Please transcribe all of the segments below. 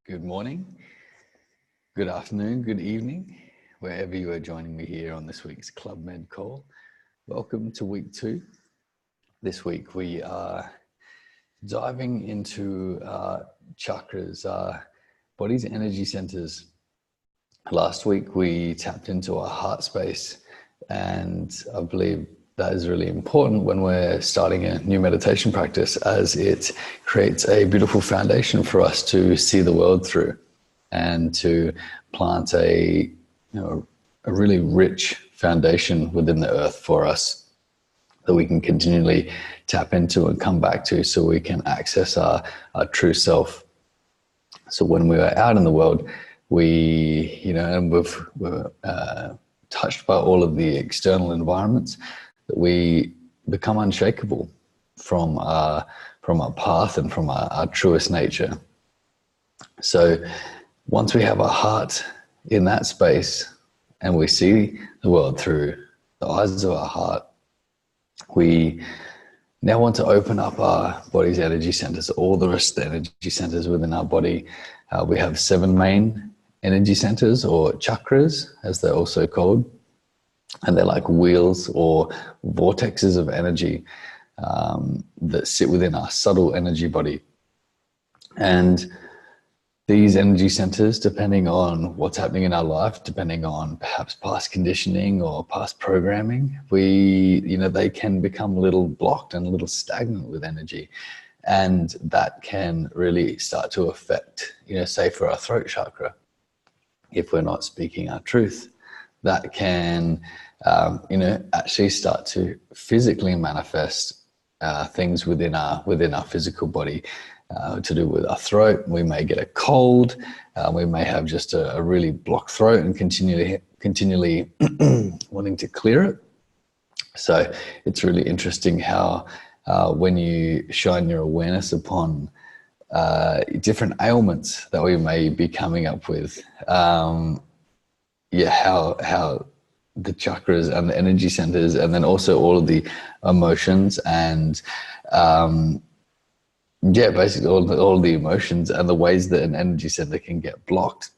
Good morning, good afternoon, good evening, wherever you are joining me here on this week's Club Med call. Welcome to week 2. This week we are diving into chakras, body's energy centers. Last week we tapped into our heart space, and I believe that is really important when we're starting a new meditation practice, as it creates a beautiful foundation for us to see the world through and to plant a really rich foundation within the earth for us that we can continually tap into and come back to, so we can access our true self. So when we are out in the world, and we're touched by all of the external environments, that we become unshakable from our path and from our truest nature. So once we have our heart in that space and we see the world through the eyes of our heart, we now want to open up our body's energy centers, all the rest of the energy centers within our body. We have 7 main energy centers, or chakras as they're also called. And they're like wheels or vortexes of energy that sit within our subtle energy body. And these energy centers, depending on what's happening in our life, depending on perhaps past conditioning or past programming, they can become a little blocked and a little stagnant with energy. And that can really start to affect, say for our throat chakra, if we're not speaking our truth, that can, actually start to physically manifest things within our physical body, to do with our throat. We may get a cold. We may have just a really blocked throat and continually wanting to clear it. So it's really interesting how when you shine your awareness upon different ailments that we may be coming up with, how the chakras and the energy centers, and then also all of the emotions and basically all the emotions and the ways that an energy center can get blocked.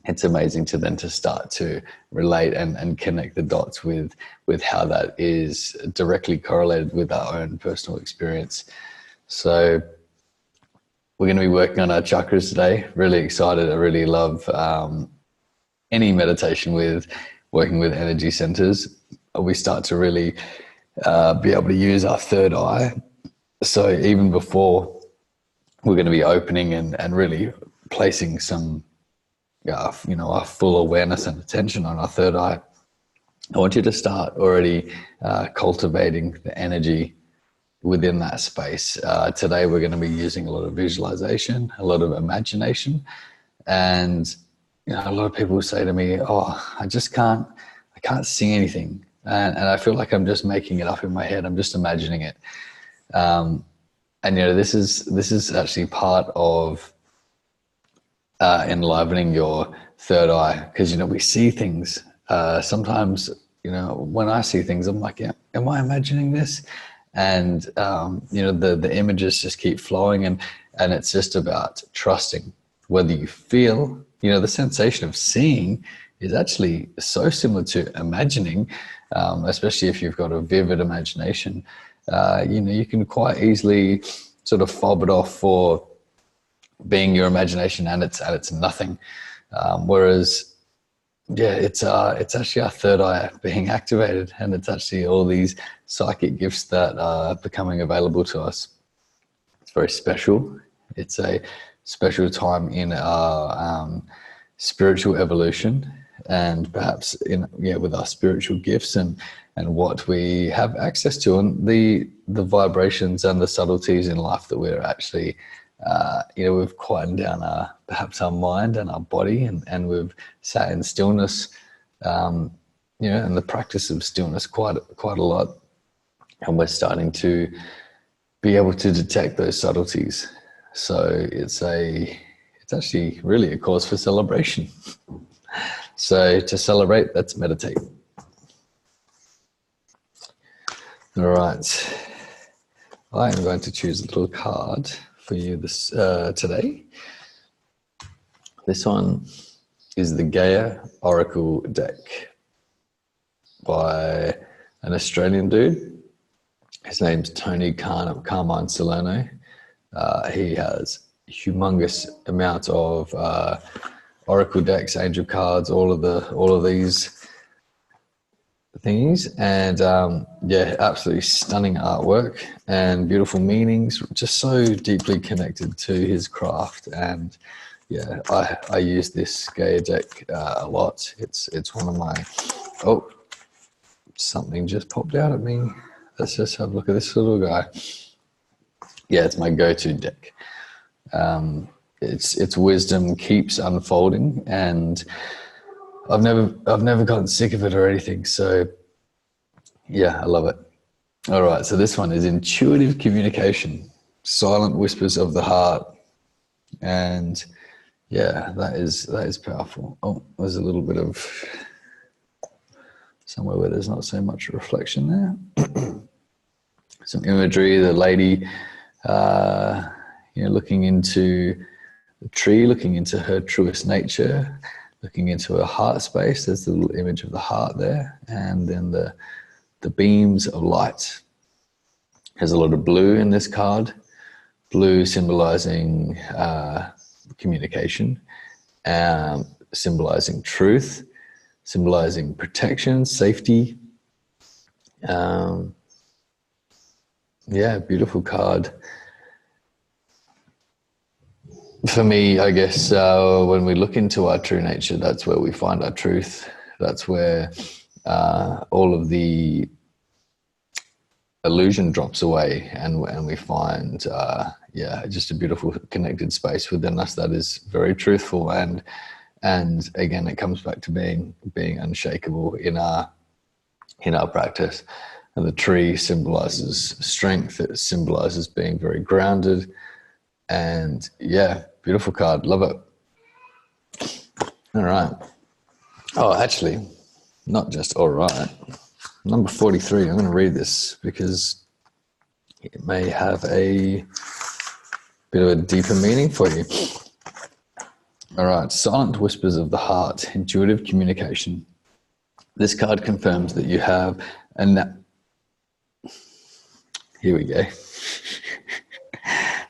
It's amazing to start to relate and connect the dots with how that is directly correlated with our own personal experience. So we're going to be working on our chakras today. Really excited. I really love any meditation with working with energy centers. We start to really be able to use our third eye. So even before we're going to be opening and really placing some, our full awareness and attention on our third eye, I want you to start already cultivating the energy within that space. Today we're going to be using a lot of visualization, a lot of imagination, and a lot of people say to me, I can't see anything. And I feel like I'm just making it up in my head. I'm just imagining it. This is actually part of enlivening your third eye, because, we see things. Sometimes, when I see things, I'm like, am I imagining this? And, the images just keep flowing, and it's just about trusting whether you feel. The sensation of seeing is actually so similar to imagining, especially if you've got a vivid imagination. You can quite easily sort of fob it off for being your imagination, and it's nothing. Whereas, it's actually our third eye being activated, and it's actually all these psychic gifts that are becoming available to us. It's very special. It's a special time in our spiritual evolution, and perhaps with our spiritual gifts and what we have access to, and the vibrations and the subtleties in life that we're actually we've quietened down perhaps our mind and our body, and we've sat in stillness, and the practice of stillness quite a lot, and we're starting to be able to detect those subtleties. So it's actually really a cause for celebration. So to celebrate, let's meditate. All right. I am going to choose a little card for you today. This one is the Gaia Oracle deck by an Australian dude. His name's Tony Carmine Salerno. He has humongous amounts of oracle decks, angel cards, all of these things, and yeah, absolutely stunning artwork and beautiful meanings. Just so deeply connected to his craft, and yeah, I use this Gaia deck a lot. It's one of my something just popped out at me. Let's just have a look at this little guy. Yeah, it's my go-to deck. Its wisdom keeps unfolding, and I've never gotten sick of it or anything. So yeah, I love it. All right, so this one is intuitive communication, silent whispers of the heart, and yeah, that is powerful. Oh, there's a little bit of somewhere where there's not so much reflection there. Some imagery, the lady, looking into the tree, looking into her truest nature, looking into her heart space. There's the little image of the heart there, and then the beams of light. There's a lot of blue in this card. Blue symbolizing communication, symbolizing truth, symbolizing protection, safety. Yeah, beautiful card. For me, I guess when we look into our true nature, that's where we find our truth. That's where all of the illusion drops away, and we find just a beautiful connected space within us that is very truthful, and again it comes back to being unshakable in our practice. And the tree symbolizes strength. It symbolizes being very grounded, and yeah, beautiful card. Love it. All right. Oh, actually, not just all right. Number 43, I'm going to read this because it may have a bit of a deeper meaning for you. All right, silent whispers of the heart, intuitive communication. This card confirms that you have here we go.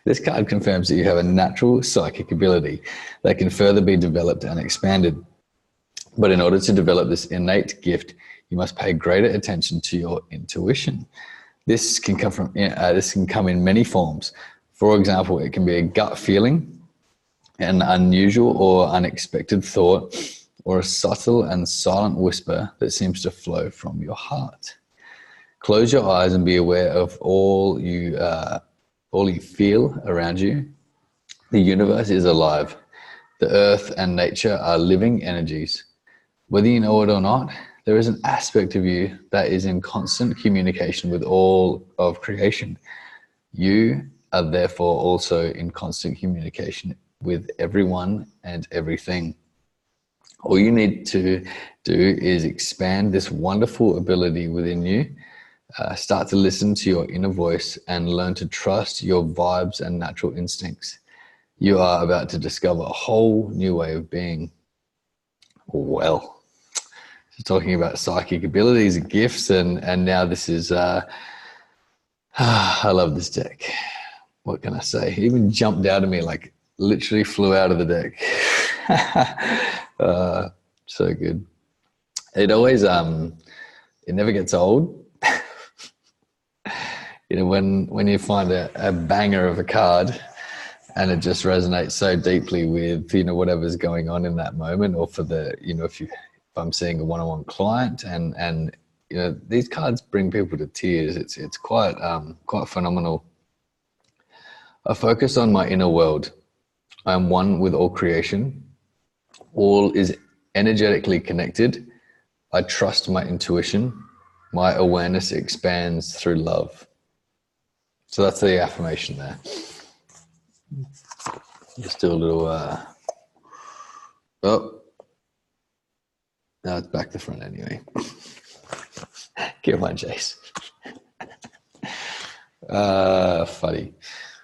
This card confirms that you have a natural psychic ability that can further be developed and expanded. But in order to develop this innate gift, you must pay greater attention to your intuition. This can come in many forms. For example, it can be a gut feeling, an unusual or unexpected thought, or a subtle and silent whisper that seems to flow from your heart. Close your eyes and be aware of all you feel around you. The universe is alive. The earth and nature are living energies. Whether you know it or not, there is an aspect of you that is in constant communication with all of creation. You are therefore also in constant communication with everyone and everything. All you need to do is expand this wonderful ability within you. Start to listen to your inner voice and learn to trust your vibes and natural instincts. You are about to discover a whole new way of being. Well, so talking about psychic abilities and gifts, and now this is, I love this deck. What can I say? It even jumped out of me, like literally flew out of the deck. So good. It always, it never gets old. When you find a banger of a card and it just resonates so deeply with, whatever's going on in that moment, or for the, if I'm seeing a one-on-one client and these cards bring people to tears. It's quite phenomenal. I focus on my inner world. I am one with all creation. All is energetically connected. I trust my intuition. My awareness expands through love. So that's the affirmation there. Just do a little, now it's back to front anyway. Give on, Jace. Funny.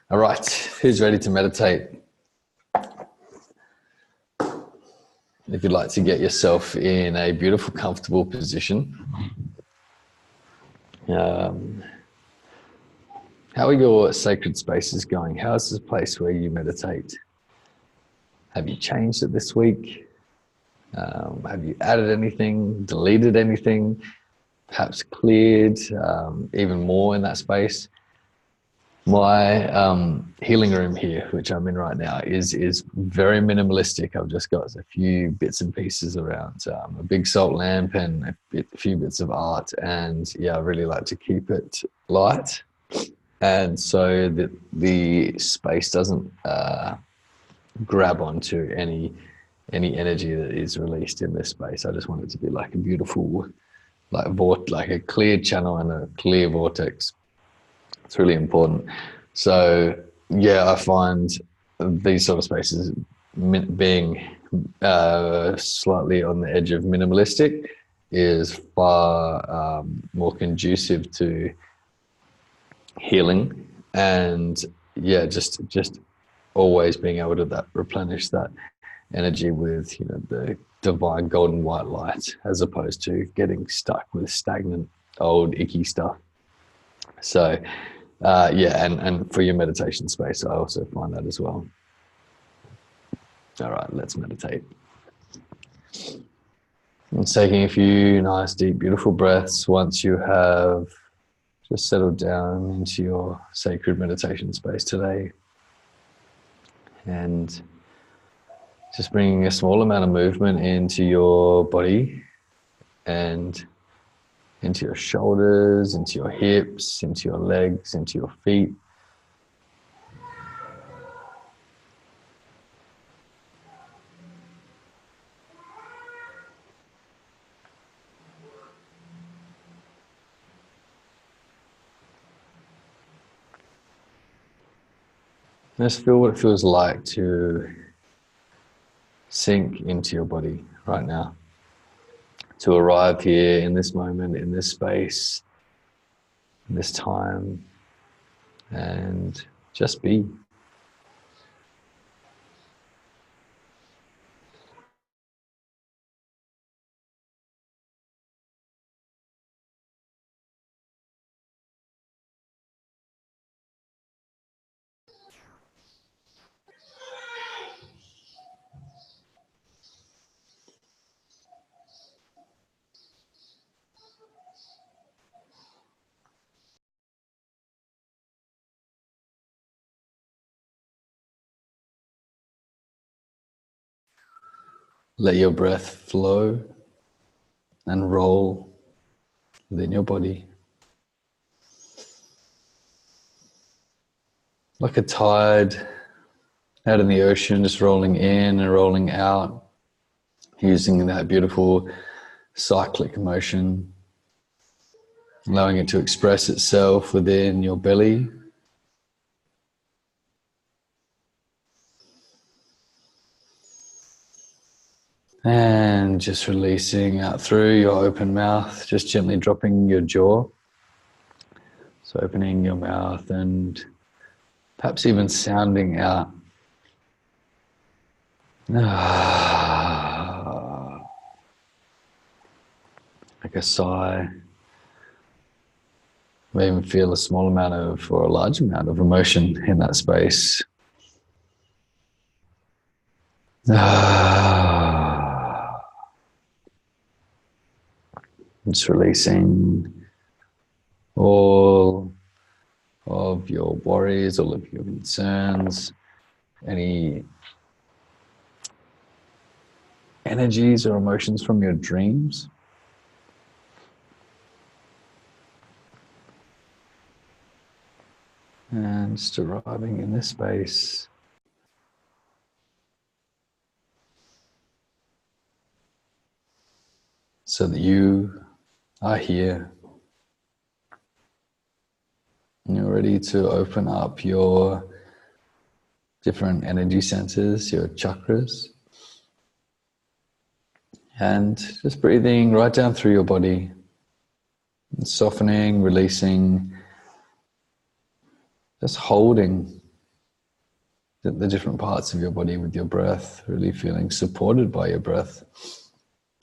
All right, who's ready to meditate? If you'd like to get yourself in a beautiful, comfortable position, how are your sacred spaces going? How's this place where you meditate? Have you changed it this week? Have you added anything, deleted anything, perhaps cleared even more in that space? My healing room here, which I'm in right now, is very minimalistic. I've just got a few bits and pieces around, a big salt lamp and a few bits of art. And yeah, I really like to keep it light. And so that the space doesn't grab onto any energy that is released in this space. I just want it to be like a beautiful, like a clear channel and a clear vortex. It's really important. So yeah, I find these sort of spaces being slightly on the edge of minimalistic is far more conducive to healing, and yeah, just always being able to replenish that energy with, you know, the divine golden white light, as opposed to getting stuck with stagnant old icky stuff. So yeah, and for your meditation space, I also find that as well. All right, let's meditate. And taking a few nice, deep, beautiful breaths once you have just settled down into your sacred meditation space today. And just bringing a small amount of movement into your body and into your shoulders, into your hips, into your legs, into your feet. Just feel what it feels like to sink into your body right now, to arrive here in this moment, in this space, in this time, and just be. Let your breath flow and roll within your body. Like a tide out in the ocean, just rolling in and rolling out, using that beautiful cyclic motion, allowing it to express itself within your belly. And just releasing out through your open mouth, just gently dropping your jaw. So opening your mouth and perhaps even sounding out. Like a sigh. You may even feel a small amount of, or a large amount of emotion in that space. Just releasing all of your worries, all of your concerns, any energies or emotions from your dreams. And just arriving in this space. So that you are here. And you're ready to open up your different energy centers, your chakras. And just breathing right down through your body. And softening, releasing, just holding the different parts of your body with your breath, really feeling supported by your breath,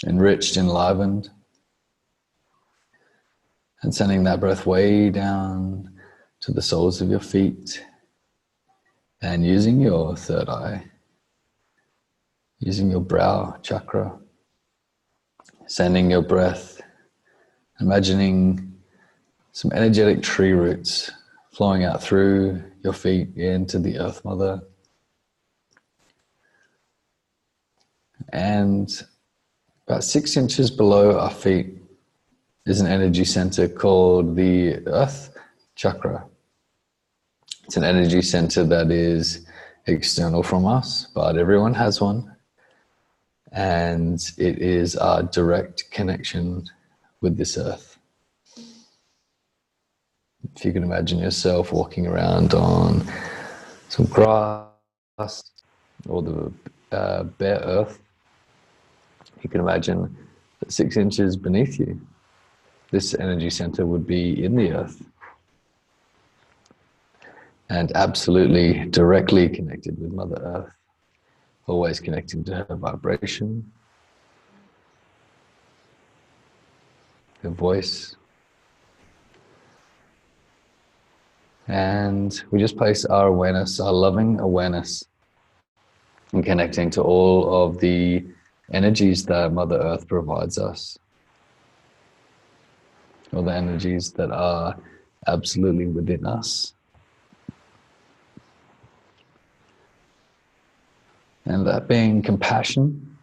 enriched, enlivened, and sending that breath way down to the soles of your feet, and using your third eye, using your brow chakra, sending your breath, imagining some energetic tree roots flowing out through your feet into the Earth Mother. And about 6 inches below our feet is an energy center called the Earth Chakra. It's an energy center that is external from us, but everyone has one. And it is our direct connection with this earth. If you can imagine yourself walking around on some grass or the bare earth, you can imagine that 6 inches beneath you, this energy center would be in the earth and absolutely directly connected with Mother Earth, always connecting to her vibration, her voice. And we just place our awareness, our loving awareness, in connecting to all of the energies that Mother Earth provides us. All the energies that are absolutely within us. And that being compassion,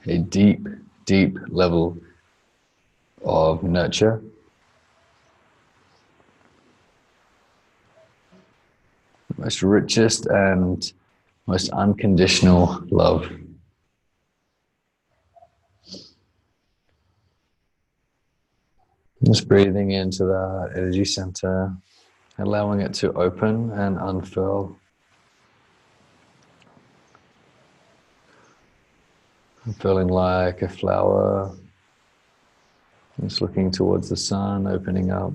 a deep, deep level of nurture, the most richest and most unconditional love. Just breathing into that energy center, allowing it to open and unfurl. Feeling like a flower, just looking towards the sun, opening up.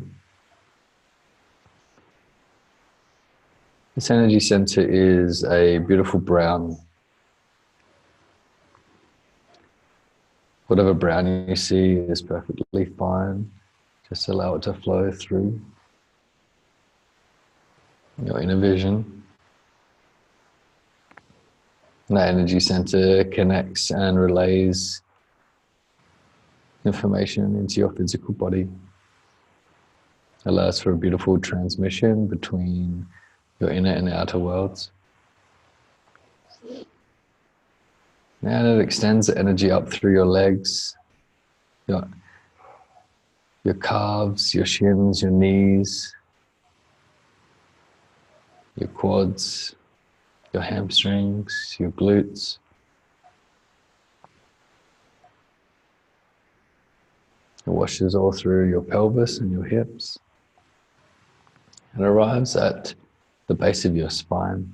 This energy center is a beautiful brown. Whatever brown you see is perfectly fine. Just allow it to flow through your inner vision. And that energy center connects and relays information into your physical body. Allows for a beautiful transmission between your inner and outer worlds. And it extends the energy up through your legs, your calves, your shins, your knees, your quads, your hamstrings, your glutes. It washes all through your pelvis and your hips and arrives at the base of your spine.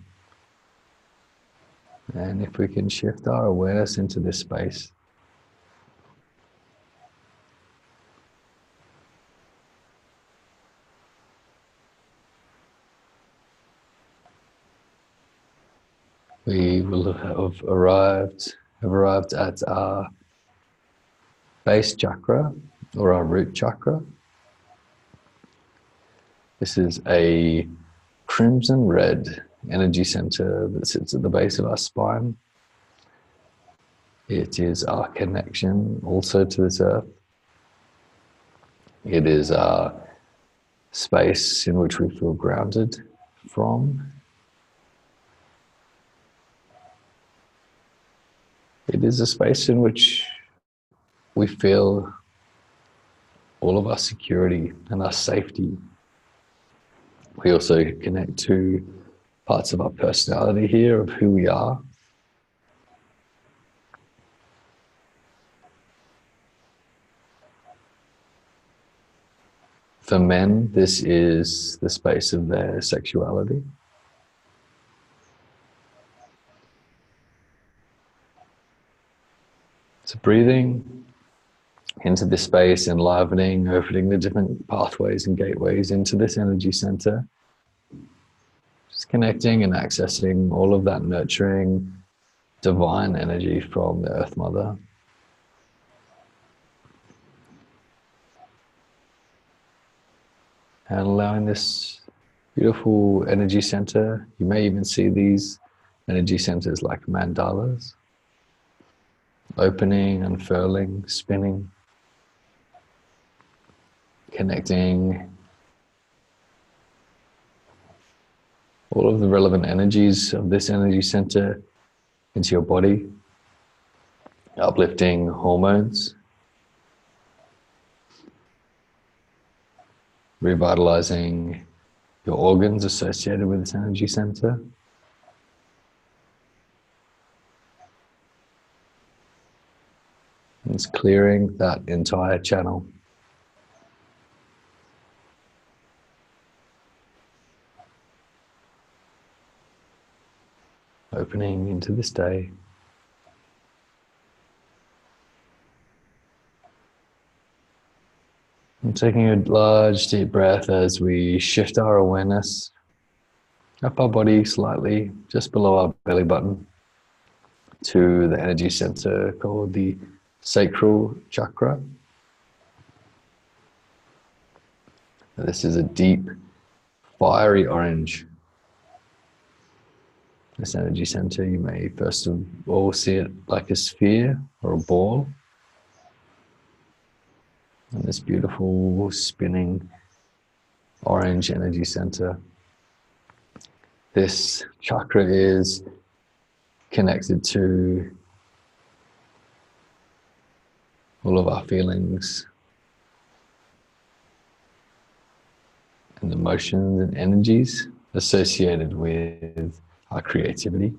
And if we can shift our awareness into this space, we will have arrived at our base chakra or our root chakra. This is a crimson red energy center that sits at the base of our spine. It is our connection also to this earth. It is our space in which we feel grounded from. It is a space in which we feel all of our security and our safety. We also connect to parts of our personality here, of who we are. For men, this is the space of their sexuality. So breathing into this space, enlivening, opening the different pathways and gateways into this energy center. Just connecting and accessing all of that nurturing, divine energy from the Earth Mother. And allowing this beautiful energy center, you may even see these energy centers like mandalas, opening, unfurling, spinning, connecting all of the relevant energies of this energy center into your body, uplifting hormones, revitalizing your organs associated with this energy center. And it's clearing that entire channel. Opening into this day. And taking a large deep breath as we shift our awareness up our body slightly, just below our belly button, to the energy center called the sacral chakra. This is a deep, fiery orange. This energy center, you may first of all see it like a sphere or a ball. And this beautiful spinning orange energy center. This chakra is connected to all of our feelings and emotions and energies associated with our creativity.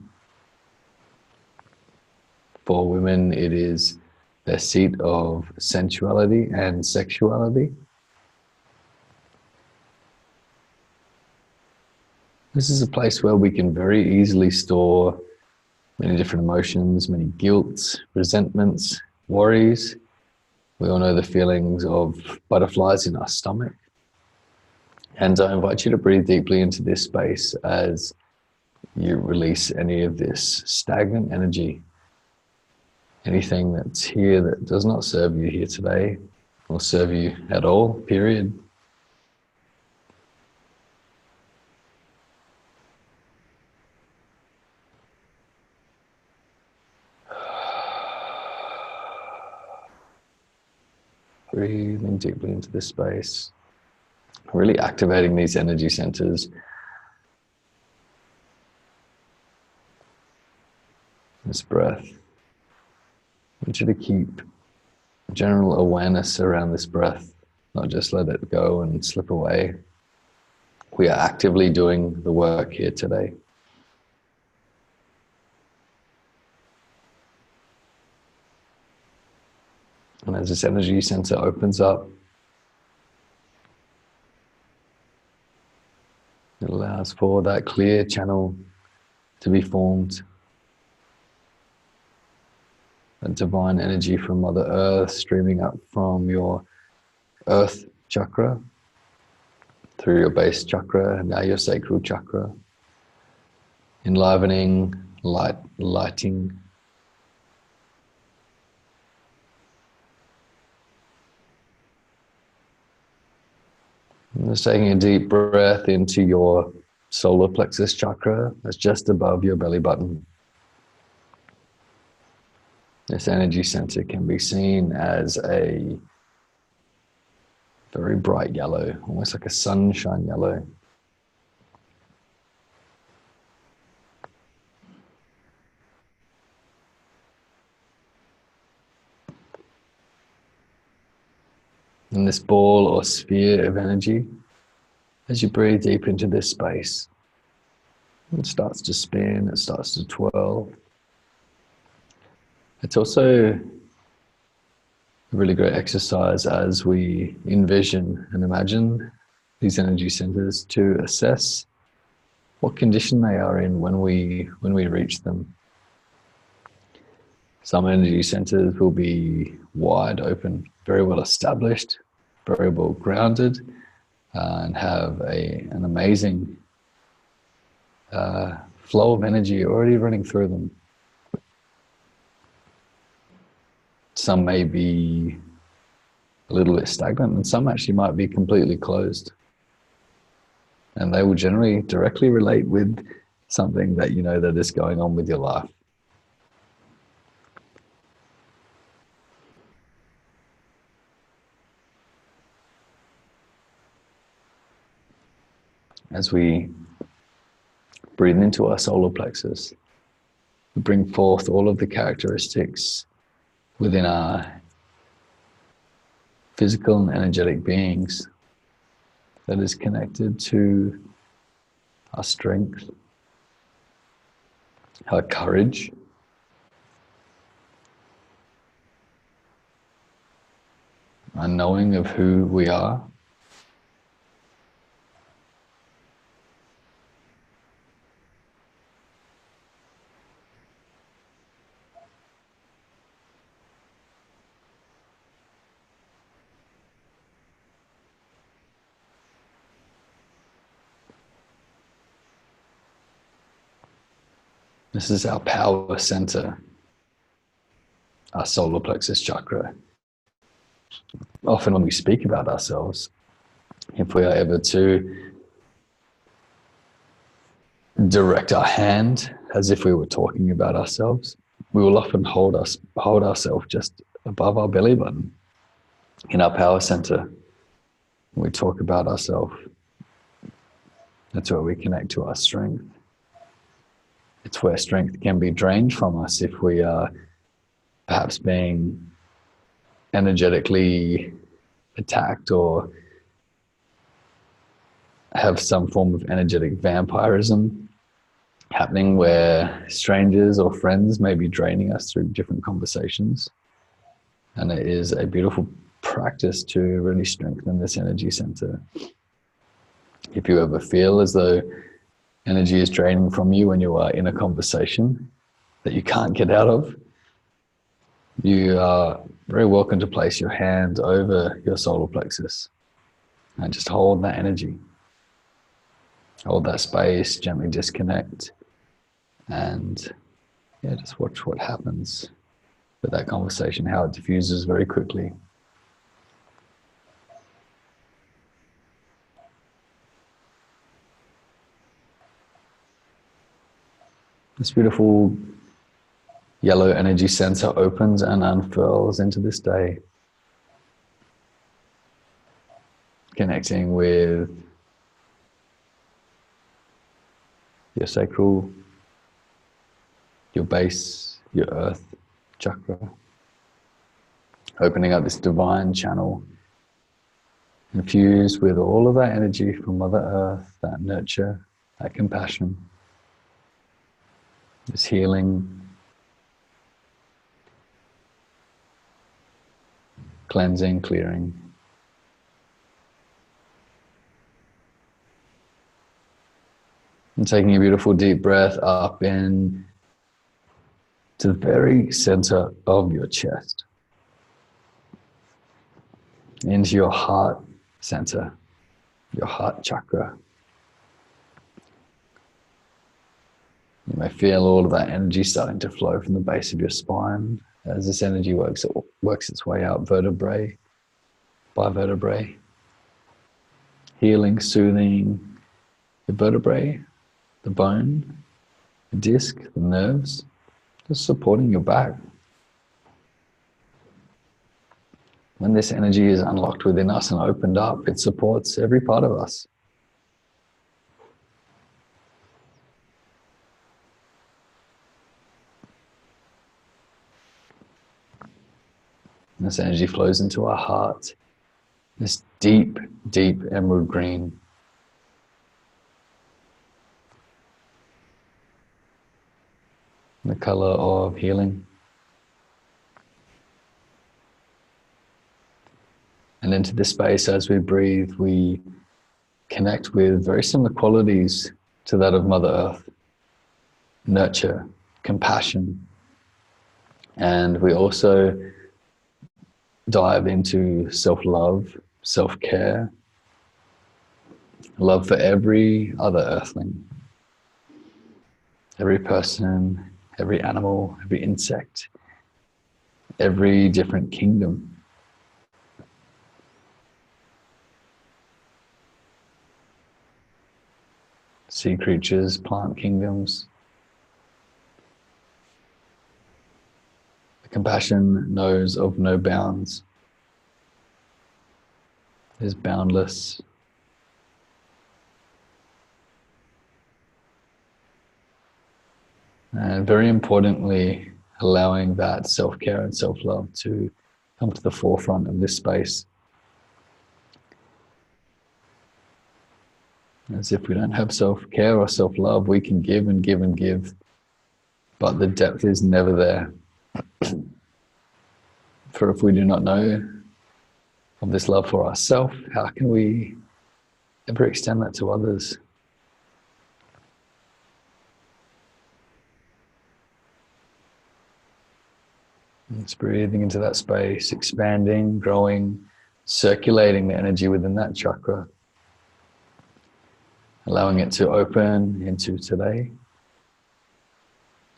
For women, it is their seat of sensuality and sexuality. This is a place where we can very easily store many different emotions, many guilts, resentments, worries. We all know the feelings of butterflies in our stomach. And I invite you to breathe deeply into this space as you release any of this stagnant energy. Anything that's here that does not serve you here today or serve you at all, period. Breathing deeply into this space. Really activating these energy centers. This breath. I want you to keep general awareness around this breath, not just let it go and slip away. We are actively doing the work here today. And as this energy center opens up, it allows for that clear channel to be formed. A divine energy from Mother Earth streaming up from your Earth chakra, through your base chakra, and now your sacral chakra. Enlivening, lighting. And just taking a deep breath into your solar plexus chakra, that's just above your belly button. This energy center can be seen as a very bright yellow, almost like a sunshine yellow. And this ball or sphere of energy, as you breathe deep into this space, it starts to spin, it starts to twirl. It's also a really great exercise as we envision and imagine these energy centers to assess what condition they are in when we reach them. Some energy centers will be wide open, very well established, very well grounded, and have an amazing flow of energy already running through them. Some may be a little bit stagnant, and some actually might be completely closed. And they will generally directly relate with something that you know that is going on with your life. As we breathe into our solar plexus, we bring forth all of the characteristics within our physical and energetic beings that is connected to our strength, our courage, our knowing of who we are, this is our power center, our solar plexus chakra. Often when we speak about ourselves, if we are ever to direct our hand as if we were talking about ourselves, we will often hold ourselves just above our belly button in our power center. When we talk about ourselves, that's where we connect to our strength. It's where strength can be drained from us if we are perhaps being energetically attacked or have some form of energetic vampirism happening where strangers or friends may be draining us through different conversations. And it is a beautiful practice to really strengthen this energy center. If you ever feel as though energy is draining from you when you are in a conversation that you can't get out of, you are very welcome to place your hand over your solar plexus and just hold that energy. Hold that space, gently disconnect, and just watch what happens with that conversation, how it diffuses very quickly. This beautiful yellow energy center opens and unfurls into this day, connecting with your sacral, your base, your earth chakra, opening up this divine channel, infused with all of that energy from Mother Earth, that nurture, that compassion, this healing, cleansing, clearing. And taking a beautiful deep breath up in to the very center of your chest, into your heart center, your heart chakra. You may feel all of that energy starting to flow from the base of your spine as this energy works its way out vertebrae by vertebrae, healing, soothing the vertebrae, the bone, the disc, the nerves, just supporting your back. When this energy is unlocked within us and opened up, it supports every part of us. And this energy flows into our heart, this deep, deep emerald green. The color of healing. And into this space, as we breathe, we connect with very similar qualities to that of Mother Earth. Nurture, compassion. And we also dive into self-love, self-care, love for every other earthling, every person, every animal, every insect, every different kingdom. Sea creatures, plant kingdoms. The compassion knows of no bounds, is boundless. And very importantly, allowing that self-care and self-love to come to the forefront of this space. As if we don't have self-care or self-love, we can give and give and give, but the depth is never there. For if we do not know of this love for ourselves, how can we ever extend that to others? It's breathing into that space, expanding, growing, circulating the energy within that chakra, allowing it to open into today,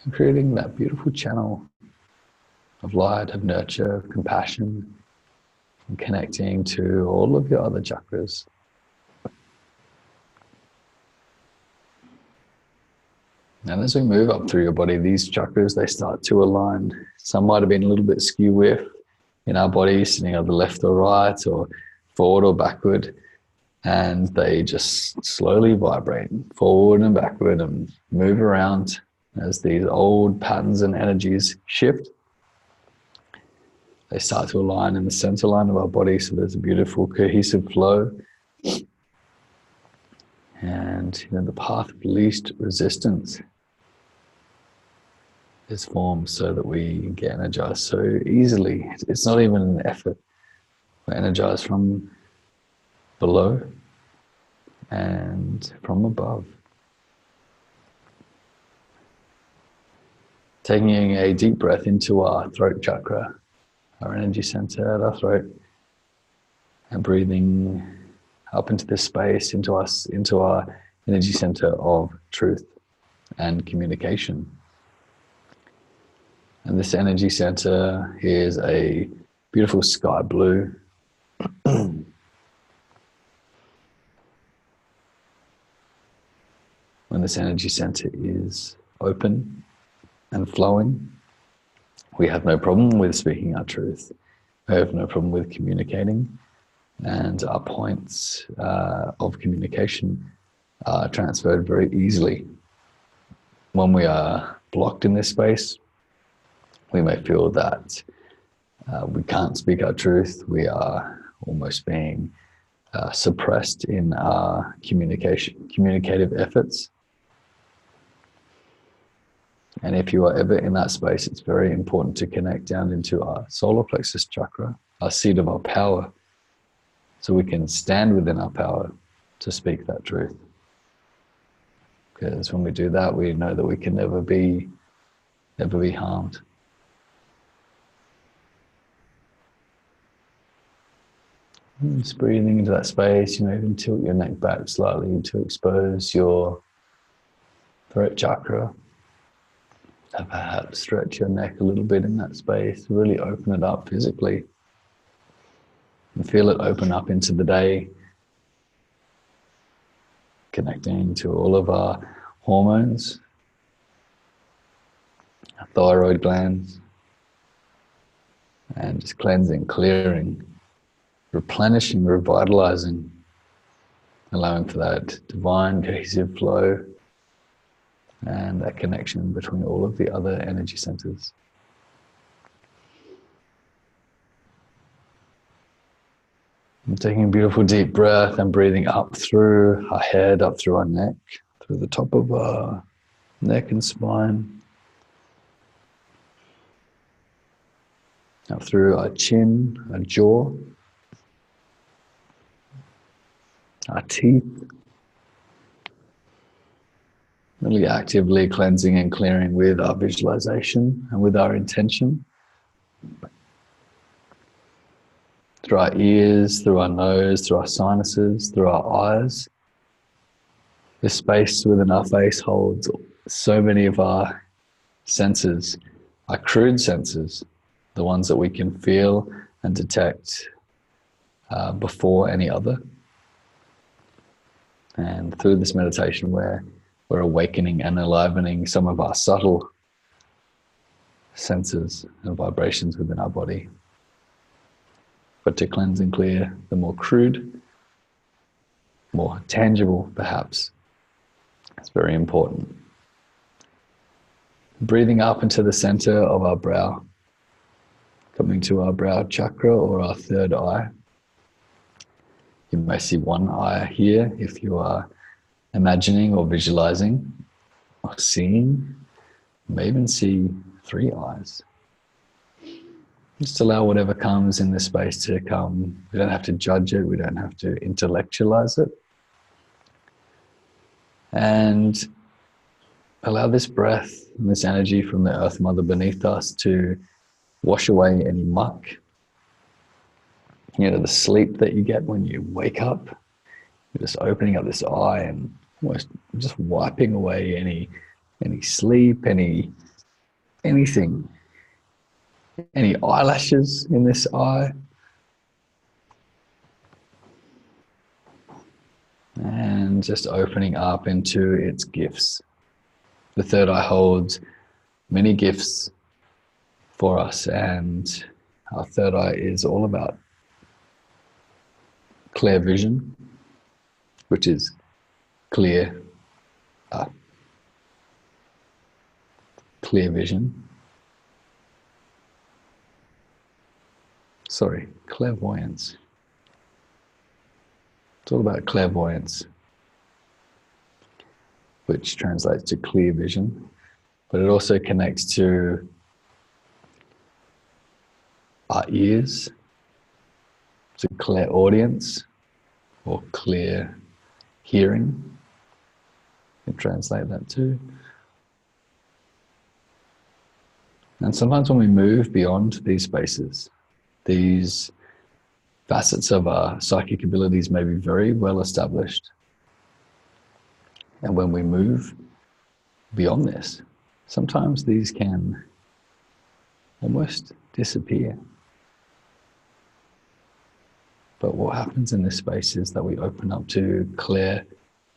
and creating that beautiful channel of light, of nurture, of compassion, and connecting to all of your other chakras. And as we move up through your body, these chakras, they start to align. Some might have been a little bit skew with in our body, sitting either left or right, or forward or backward. And they just slowly vibrate forward and backward and move around as these old patterns and energies shift. They start to align in the center line of our body, so there's a beautiful cohesive flow. And the path of least resistance is formed so that we get energized so easily. It's not even an effort. We're energized from below and from above. Taking a deep breath into our throat chakra, our energy center at our throat, and breathing up into this space, into our energy center of truth and communication. And this energy center is a beautiful sky blue. When this energy center is open and flowing, we have no problem with speaking our truth. We have no problem with communicating, and our points of communication are transferred very easily. When we are blocked in this space, we may feel that we can't speak our truth. We are almost being suppressed in our communicative efforts. And if you are ever in that space, it's very important to connect down into our solar plexus chakra, our seat of our power, so we can stand within our power to speak that truth. Because when we do that, we know that we can never be harmed. And just breathing into that space, even tilt your neck back slightly to expose your throat chakra. And perhaps stretch your neck a little bit in that space, really open it up physically. And feel it open up into the day, connecting to all of our hormones, our thyroid glands, and just cleansing, clearing, replenishing, revitalizing, allowing for that divine cohesive flow and that connection between all of the other energy centers. And taking a beautiful deep breath and breathing up through our head, up through our neck, through the top of our neck and spine, up through our chin, our jaw, our teeth, really actively cleansing and clearing with our visualization and with our intention. through our ears, through our nose, through our sinuses, through our eyes. The space within our face holds so many of our senses, our crude senses, the ones that we can feel and detect before any other. And through this meditation, we're awakening and enlivening some of our subtle senses and vibrations within our body. But to cleanse and clear the more crude, more tangible perhaps, it's very important. Breathing up into the center of our brow, coming to our brow chakra or our third eye. You may see one eye here if you are imagining or visualizing or seeing. You may even see 3 eyes. Just allow whatever comes in this space to come. We don't have to judge it. We don't have to intellectualize it. And allow this breath and this energy from the Earth Mother beneath us to wash away any muck. You know, the sleep that you get when you wake up. You're just opening up this eye and almost just wiping away any sleep, anything, any eyelashes in this eye. And just opening up into its gifts. The third eye holds many gifts for us, and our third eye is all about clear vision, which is clear vision. Clairvoyance. It's all about clairvoyance, which translates to clear vision, but it also connects to our ears, to clairaudience or clear hearing. You can translate that too. And sometimes when we move beyond these spaces, these facets of our psychic abilities may be very well established. And when we move beyond this, sometimes these can almost disappear. But what happens in this space is that we open up to clear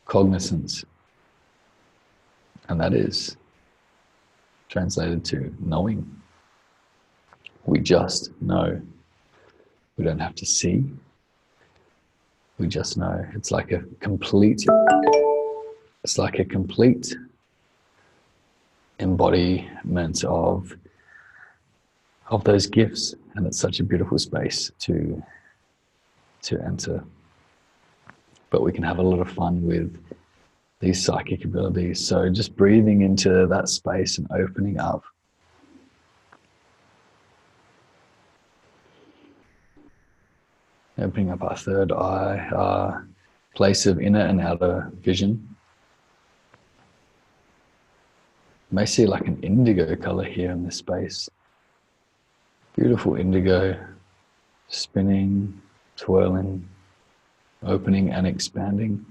cognizance. And that is translated to knowing. We just know. We don't have to see. We just know. It's like a complete embodiment of those gifts. And it's such a beautiful space to enter. But we can have a lot of fun with these psychic abilities. So just breathing into that space and opening up. Opening up our third eye, our place of inner and outer vision. You may see like an indigo color here in this space. Beautiful indigo, spinning, twirling, opening and expanding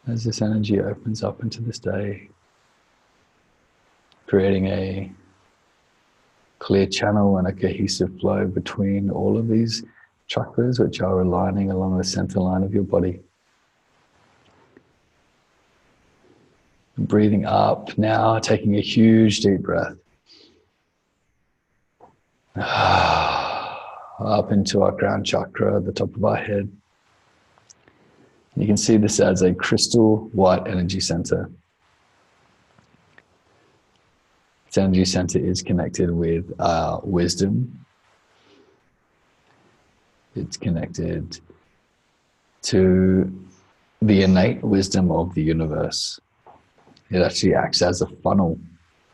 as this energy opens up into this day, creating a clear channel and a cohesive flow between all of these chakras, which are aligning along the center line of your body. Breathing up now, taking a huge deep breath. Up into our crown chakra, the top of our head. You can see this as a crystal white energy center. This energy center is connected with our wisdom. It's connected to the innate wisdom of the universe. It actually acts as a funnel,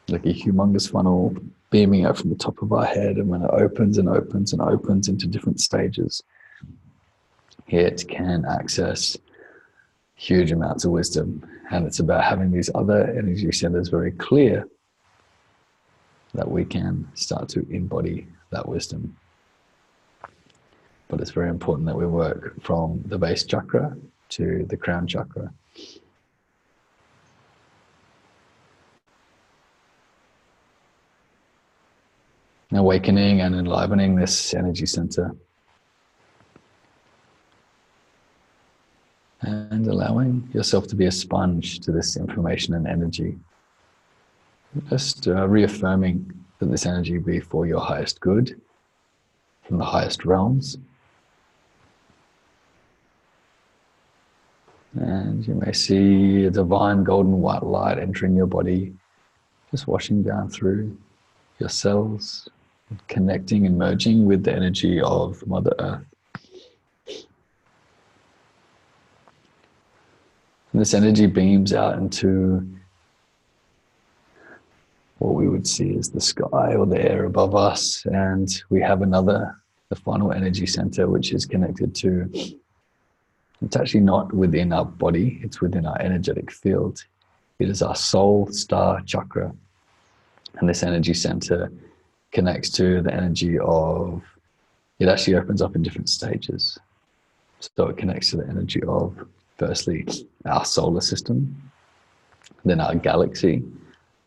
like a humongous funnel beaming out from the top of our head, and when it opens and opens and opens into different stages, it can access huge amounts of wisdom. And it's about having these other energy centers very clear that we can start to embody that wisdom. but it's very important that we work from the base chakra to the crown chakra. Awakening and enlivening this energy center. And allowing yourself to be a sponge to this information and energy. Just reaffirming that this energy be for your highest good, from the highest realms. And you may see a divine golden white light entering your body, just washing down through your cells, connecting and merging with the energy of Mother Earth. And this energy beams out into what we would see as the sky or the air above us. And we have the final energy center, which is connected to, it's actually not within our body, it's within our energetic field. It is our soul star chakra. And this energy center connects to the energy of, it actually opens up in different stages. So it connects to the energy of, firstly, our solar system, then our galaxy,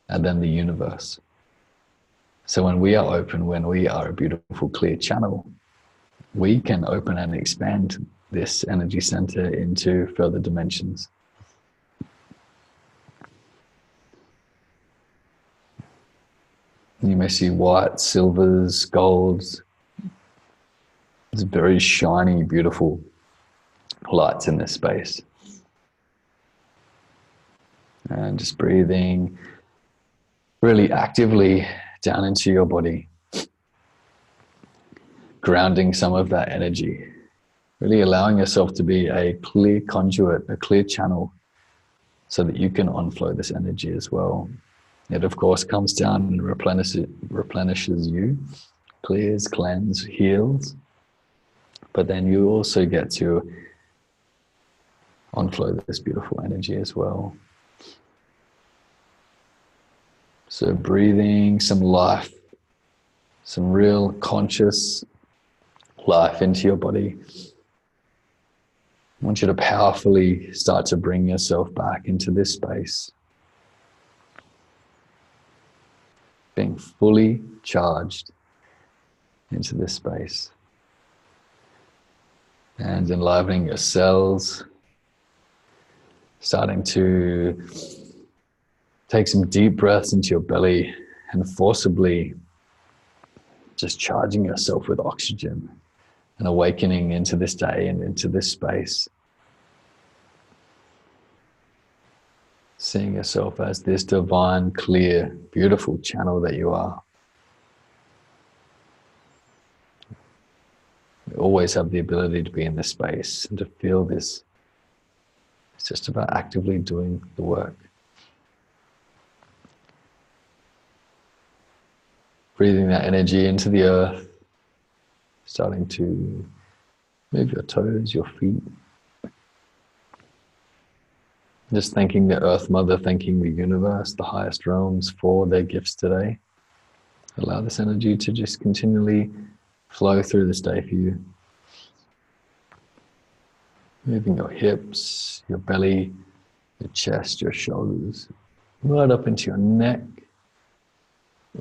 and then the universe. So when we are open, when we are a beautiful, clear channel, we can open and expand this energy center into further dimensions. You may see white, silvers, golds. It's very shiny, beautiful lights in this space. And just breathing really actively down into your body, grounding some of that energy, really allowing yourself to be a clear conduit, a clear channel, so that you can onflow this energy as well. It, of course, comes down and replenishes you, clears, cleanses, heals, but then you also get to onflow this beautiful energy as well. So breathing some life, some real conscious life into your body. I want you to powerfully start to bring yourself back into this space. Being fully charged into this space. And enlivening your cells. Starting to take some deep breaths into your belly and forcibly just charging yourself with oxygen and awakening into this day and into this space. Seeing yourself as this divine, clear, beautiful channel that you are. We always have the ability to be in this space and to feel this. It's just about actively doing the work. Breathing that energy into the earth, starting to move your toes, your feet. Just thanking the Earth Mother, thanking the universe, the highest realms for their gifts today. Allow this energy to just continually flow through this day for you. Moving your hips, your belly, your chest, your shoulders, right up into your neck.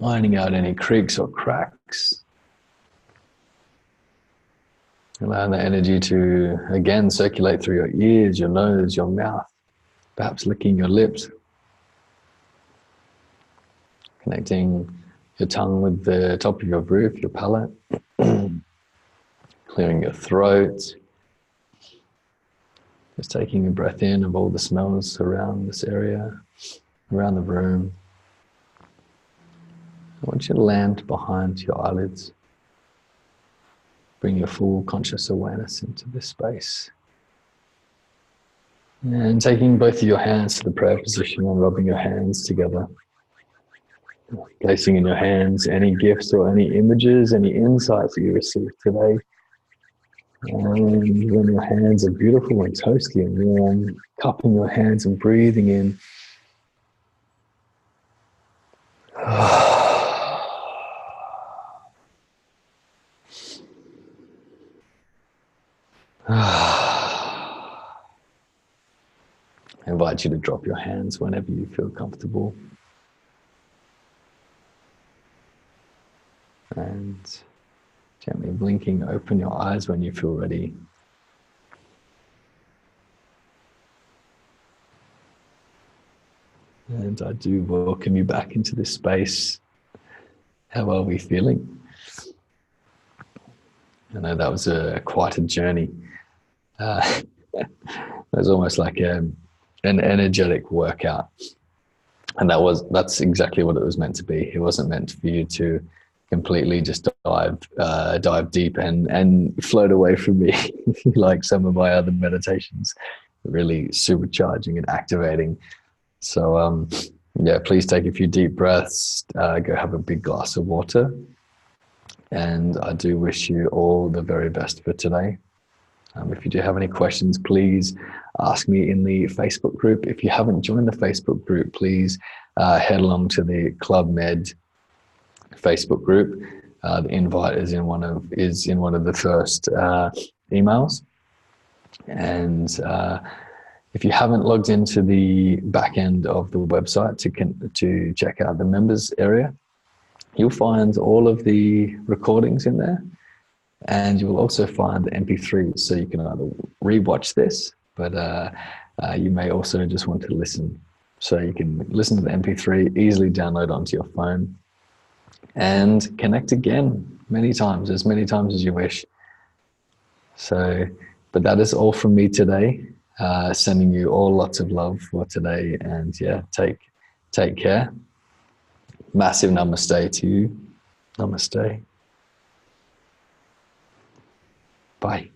Ironing out any creaks or cracks. Allow the energy to, again, circulate through your ears, your nose, your mouth, perhaps licking your lips. Connecting your tongue with the top of your roof, your palate. Clearing your throat. Just taking a breath in of all the smells around this area, around the room. I want you to land behind your eyelids. Bring your full conscious awareness into this space. And taking both of your hands to the prayer position and rubbing your hands together. Placing in your hands any gifts or any images, any insights that you received today. And when your hands are beautiful and toasty and warm, cupping your hands and breathing in. I invite you to drop your hands whenever you feel comfortable. And gently blinking, open your eyes when you feel ready. And I do welcome you back into this space. How are we feeling? I know that was quite a journey. It was almost like an energetic workout. And that's exactly what it was meant to be. It wasn't meant for you to completely just dive deep and float away from me like some of my other meditations, really supercharging and activating. So yeah, please take a few deep breaths, go have a big glass of water. And I do wish you all the very best for today. If you do have any questions, please ask me in the Facebook group. If you haven't joined the Facebook group, please head along to the Club Med Facebook group. The invite is in one of the first emails. And if you haven't logged into the back end of the website to check out the members area, you'll find all of the recordings in there. And you will also find the MP3s, so you can either rewatch this, but you may also just want to listen. So you can listen to the MP3, easily download onto your phone, and connect again as many times as you wish. So, but that is all from me today. Sending you all lots of love for today, and yeah, take care. Massive namaste to you. Namaste. Bye.